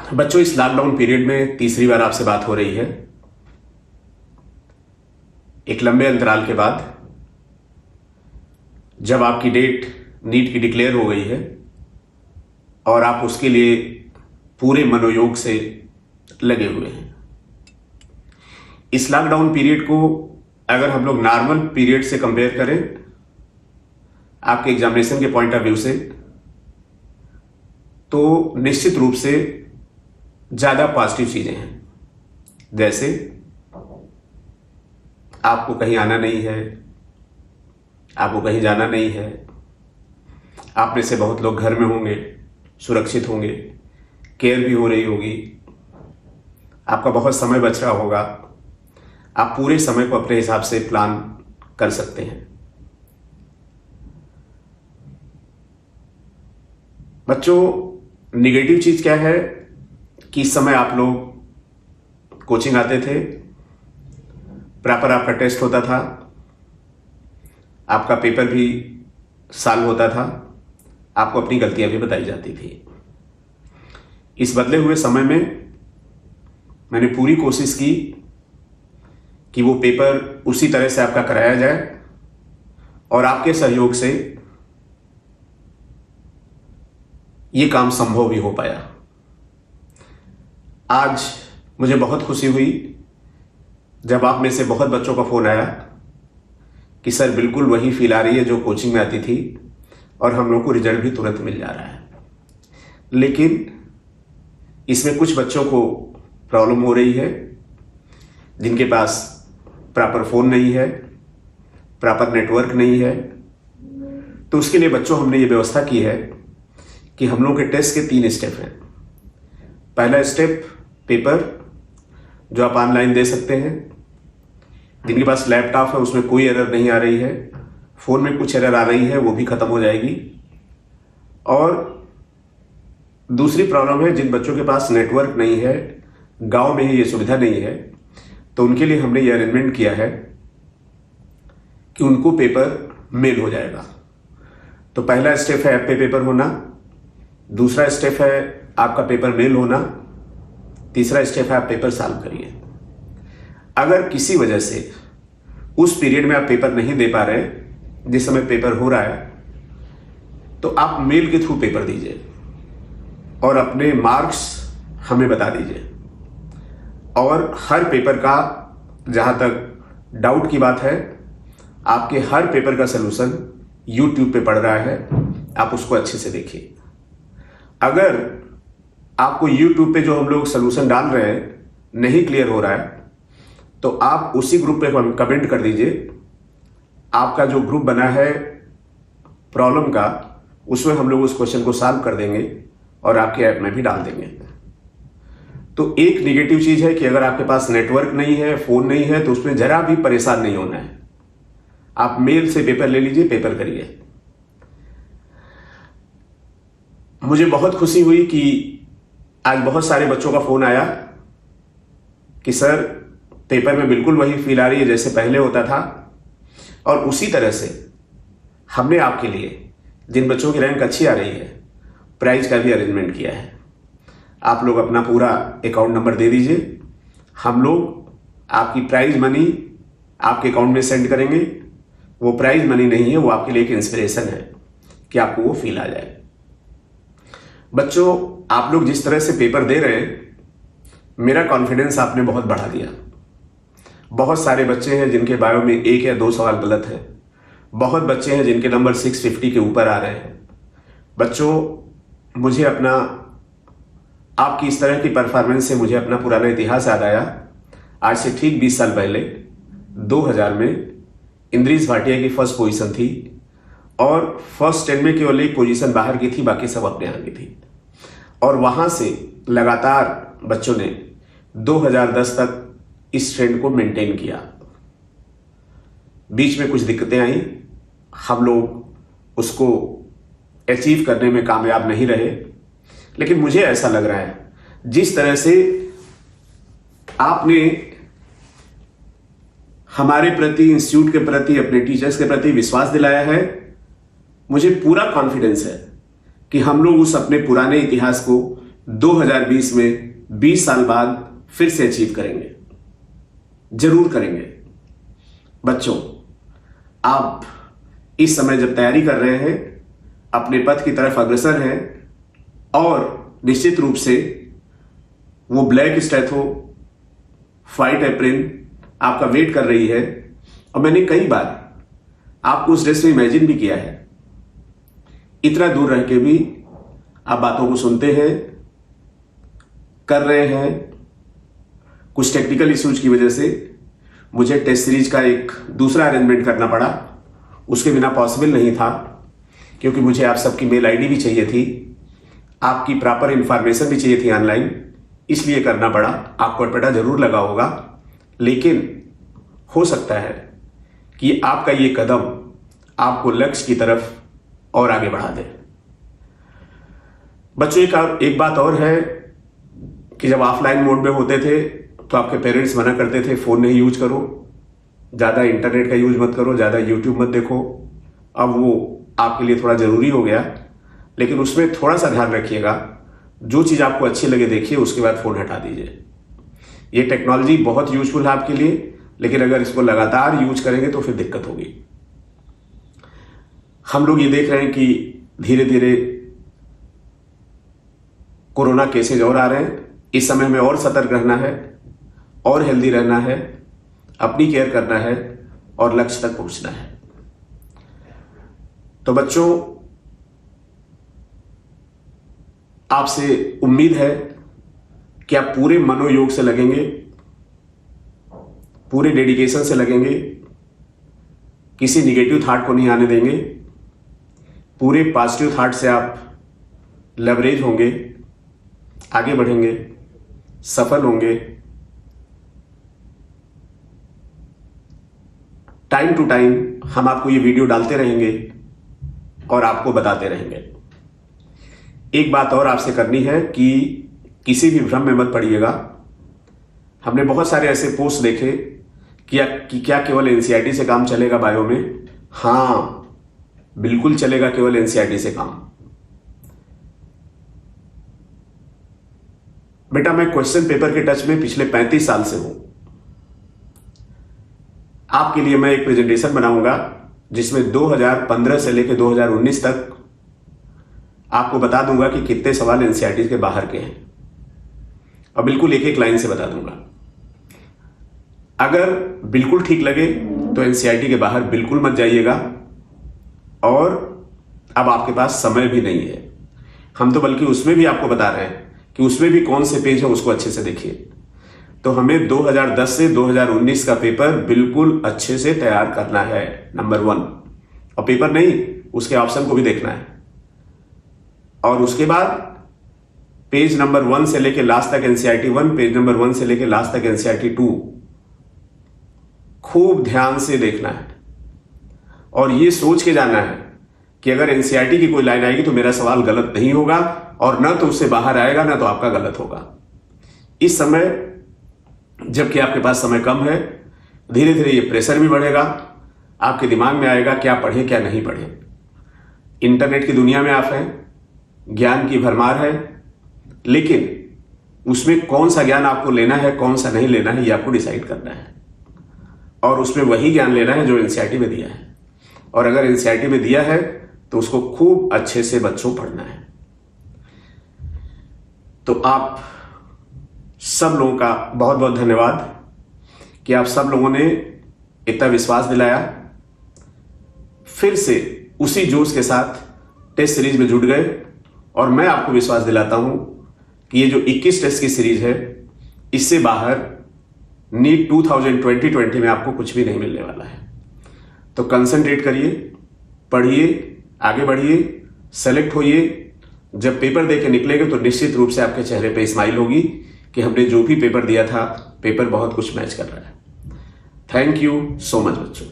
बच्चों, इस lockdown period में तीसरी बार आपसे बात हो रही है। एक लंबे अंतराल के बाद जब आपकी डेट नीट की डिक्लेयर हो गई है और आप उसके लिए पूरे मनोयोग से लगे हुए हैं। इस लॉकडाउन पीरियड को अगर हम लोग नॉर्मल पीरियड से कंपेयर करें, आपके एग्जामिनेशन के पॉइंट ऑफ व्यू से, तो निश्चित रूप से ज्यादा पॉजिटिव चीजें हैं। जैसे आपको कहीं आना नहीं है, आपको कहीं जाना नहीं है, आप में से बहुत लोग घर में होंगे, सुरक्षित होंगे, केयर भी हो रही होगी, आपका बहुत समय बच रहा होगा, आप पूरे समय को अपने हिसाब से प्लान कर सकते हैं। बच्चों, निगेटिव चीज क्या है कि इस समय आप लोग कोचिंग आते थे, प्रॉपर आपका टेस्ट होता था, आपका पेपर भी सॉल्व होता था, आपको अपनी गलतियां भी बताई जाती थी। इस बदले हुए समय में मैंने पूरी कोशिश की कि वो पेपर उसी तरह से आपका कराया जाए और आपके सहयोग से ये काम संभव भी हो पाया। आज मुझे बहुत खुशी हुई जब आप में से बहुत बच्चों का फोन आया कि सर बिल्कुल वही फील आ रही है जो कोचिंग में आती थी और हम लोग को रिजल्ट भी तुरंत मिल जा रहा है। लेकिन इसमें कुछ बच्चों को प्रॉब्लम हो रही है जिनके पास प्रॉपर फोन नहीं है, प्रॉपर नेटवर्क नहीं है। तो उसके लिए बच्चों हमने ये व्यवस्था की है कि हम लोग के टेस्ट के 3 स्टेप हैं। पहला स्टेप पेपर, जो आप ऑनलाइन दे सकते हैं। जिनके पास लैपटॉप है उसमें कोई एरर नहीं आ रही है, फोन में कुछ एरर आ रही है वो भी खत्म हो जाएगी। और दूसरी प्रॉब्लम है जिन बच्चों के पास नेटवर्क नहीं है, गांव में ही ये सुविधा नहीं है, तो उनके लिए हमने ये अरेंजमेंट किया है कि उनको पेपर मेल हो जाएगा। तो पहला स्टेप है ऐप पे पेपर होना, दूसरा स्टेप है आपका पेपर मेल होना, तीसरा स्टेप है आप पेपर सॉल्व करिए। अगर किसी वजह से उस पीरियड में आप पेपर नहीं दे पा रहे, जिस समय पेपर हो रहा है, तो आप मेल के थ्रू पेपर दीजिए और अपने मार्क्स हमें बता दीजिए। और हर पेपर का, जहां तक डाउट की बात है, आपके हर पेपर का सलूशन YouTube पे पड़ रहा है, आप उसको अच्छे से देखिए। अगर आपको YouTube पे जो हम लोग सलूशन डाल रहे हैं नहीं क्लियर हो रहा है, तो आप उसी ग्रुप पे कमेंट कर दीजिए। आपका जो ग्रुप बना है प्रॉब्लम का, उसमें हम लोग उस क्वेश्चन को सॉल्व कर देंगे और आपके ऐप में भी डाल देंगे। तो एक निगेटिव चीज है कि अगर आपके पास नेटवर्क नहीं है, फोन नहीं है, तो उसमें जरा भी परेशान नहीं होना है। आप मेल से पेपर ले लीजिए, पेपर करिए। मुझे बहुत खुशी हुई कि आज बहुत सारे बच्चों का फोन आया कि सर पेपर में बिल्कुल वही फील आ रही है जैसे पहले होता था। और उसी तरह से हमने आपके लिए, जिन बच्चों की रैंक अच्छी आ रही है, प्राइज का भी अरेंजमेंट किया है। आप लोग अपना पूरा अकाउंट नंबर दे दीजिए, हम लोग आपकी प्राइज मनी आपके अकाउंट में सेंड करेंगे। वो प्राइज मनी नहीं है, वो आपके लिए एक इंस्पिरेशन है कि आपको वो फील आ जाए। बच्चों, आप लोग जिस तरह से पेपर दे रहे हैं, मेरा कॉन्फिडेंस आपने बहुत बढ़ा दिया। बहुत सारे बच्चे हैं जिनके बायो में 1 या 2 सवाल गलत है। बहुत बच्चे हैं जिनके नंबर 650 के ऊपर आ रहे हैं। बच्चों, मुझे अपना, आपकी इस तरह की परफॉर्मेंस से मुझे अपना पुराना इतिहास याद आया। आज से ठीक 20 साल पहले 2000 में इंद्रीज भाटिया की फर्स्ट पोजीशन थी और फर्स्ट 10 में केवल एक पोजीशन बाहर की थी, बाकी सब अपने यहाँ की थी। और वहां से लगातार बच्चों ने 2010 तक इस ट्रेंड को मेंटेन किया। बीच में कुछ दिक्कतें आई, हम लोग उसको अचीव करने में कामयाब नहीं रहे। लेकिन मुझे ऐसा लग रहा है जिस तरह से आपने हमारे प्रति, इंस्टीट्यूट के प्रति, अपने टीचर्स के प्रति विश्वास दिलाया है, मुझे पूरा कॉन्फिडेंस है कि हम लोग उस अपने पुराने इतिहास को 2020 में 20 साल बाद फिर से अचीव करेंगे, जरूर करेंगे। बच्चों, आप इस समय जब तैयारी कर रहे हैं, अपने पथ की तरफ अग्रसर हैं और निश्चित रूप से वो ब्लैक स्टैथो फाइट एप्रिन आपका वेट कर रही है। और मैंने कई बार आपको उस ड्रेस में इमेजिन भी किया है। इतना दूर रह के भी आप बातों को सुनते हैं, कर रहे हैं। कुछ टेक्निकल इश्यूज की वजह से मुझे टेस्ट सीरीज का एक दूसरा अरेंजमेंट करना पड़ा। उसके बिना पॉसिबल नहीं था, क्योंकि मुझे आप सबकी मेल आईडी भी चाहिए थी, आपकी प्रॉपर इंफॉर्मेशन भी चाहिए थी ऑनलाइन, इसलिए करना पड़ा। आपको अटपटा जरूर लगा होगा, लेकिन हो सकता है कि आपका ये कदम आपको लक्ष्य की तरफ और आगे बढ़ा दे। बच्चों, एक बात और है कि जब ऑफलाइन मोड में होते थे तो आपके पेरेंट्स मना करते थे फोन नहीं यूज करो, ज्यादा इंटरनेट का यूज मत करो, ज्यादा यूट्यूब मत देखो। अब वो आपके लिए थोड़ा जरूरी हो गया, लेकिन उसमें थोड़ा सा ध्यान रखिएगा। जो चीज आपको अच्छी लगे देखिए, उसके बाद फोन हटा दीजिए। ये टेक्नोलॉजी बहुत यूजफुल है आपके लिए, लेकिन अगर इसको लगातार यूज करेंगे तो फिर दिक्कत होगी। हम लोग ये देख रहे हैं कि धीरे धीरे कोरोना केसेज और आ रहे हैं। इस समय हमें और सतर्क रहना है, और हेल्दी रहना है, अपनी केयर करना है और लक्ष्य तक पहुंचना है। तो बच्चों, आपसे उम्मीद है कि आप पूरे मनोयोग से लगेंगे, पूरे डेडिकेशन से लगेंगे, किसी निगेटिव थॉट को नहीं आने देंगे, पूरे पॉजिटिव थॉट से आप लेवरेज होंगे, आगे बढ़ेंगे, सफल होंगे। टाइम टू टाइम हम आपको ये वीडियो डालते रहेंगे और आपको बताते रहेंगे। एक बात और आपसे करनी है कि किसी भी भ्रम में मत पड़िएगा। हमने बहुत सारे ऐसे पोस्ट देखे कि क्या केवल एनसीईआरटी से काम चलेगा बायो में। हाँ, बिल्कुल चलेगा केवल एनसीईआरटी से काम। बेटा, मैं क्वेश्चन पेपर के टच में पिछले 35 साल से हूं। आपके लिए मैं एक प्रेजेंटेशन बनाऊंगा जिसमें 2015 से लेकर 2019 तक आपको बता दूंगा कि कितने सवाल एनसीईआरटी के बाहर के हैं, और बिल्कुल एक एक लाइन से बता दूंगा। अगर बिल्कुल ठीक लगे तो एनसीईआरटी के बाहर बिल्कुल मत जाइएगा, और अब आपके पास समय भी नहीं है। हम तो बल्कि उसमें भी आपको बता रहे हैं कि उसमें भी कौन से पेज है उसको अच्छे से देखिए। तो हमें 2010 से 2019 का पेपर बिल्कुल अच्छे से तैयार करना है, नंबर 1। और पेपर नहीं, उसके ऑप्शन को भी देखना है। और उसके बाद पेज नंबर 1 से लेके लास्ट तक एनसीईआरटी 1, पेज नंबर 1 से लेके लास्ट तक एनसीईआरटी 2 खूब ध्यान से देखना है, और ये सोच के जाना है कि अगर एनसीईआरटी की कोई लाइन आएगी तो मेरा सवाल गलत नहीं होगा, और ना तो उससे बाहर आएगा ना तो आपका गलत होगा। इस समय जबकि आपके पास समय कम है, धीरे धीरे ये प्रेशर भी बढ़ेगा, आपके दिमाग में आएगा क्या पढ़े क्या नहीं पढ़े। इंटरनेट की दुनिया में आप हैं, ज्ञान की भरमार है, लेकिन उसमें कौन सा ज्ञान आपको लेना है, कौन सा नहीं लेना है, ये आपको डिसाइड करना है। और उसमें वही ज्ञान लेना है जो एनसीईआरटी में दिया है, और अगर एनसीईआरटी में दिया है तो उसको खूब अच्छे से बच्चों पढ़ना है। तो आप सब लोगों का बहुत बहुत धन्यवाद कि आप सब लोगों ने इतना विश्वास दिलाया। फिर से उसी जोश के साथ टेस्ट सीरीज में जुट गए, और मैं आपको विश्वास दिलाता हूं कि ये जो 21 टेस्ट की सीरीज है, इससे बाहर नीट 2020 में आपको कुछ भी नहीं मिलने वाला है। तो कंसंट्रेट करिए, पढ़िए, आगे बढ़िए, सेलेक्ट होइए। जब पेपर दे के निकलेंगे तो निश्चित रूप से आपके चेहरे पे स्माइल होगी कि हमने जो भी पेपर दिया था, पेपर बहुत कुछ मैच कर रहा है। थैंक यू सो मच बच्चों।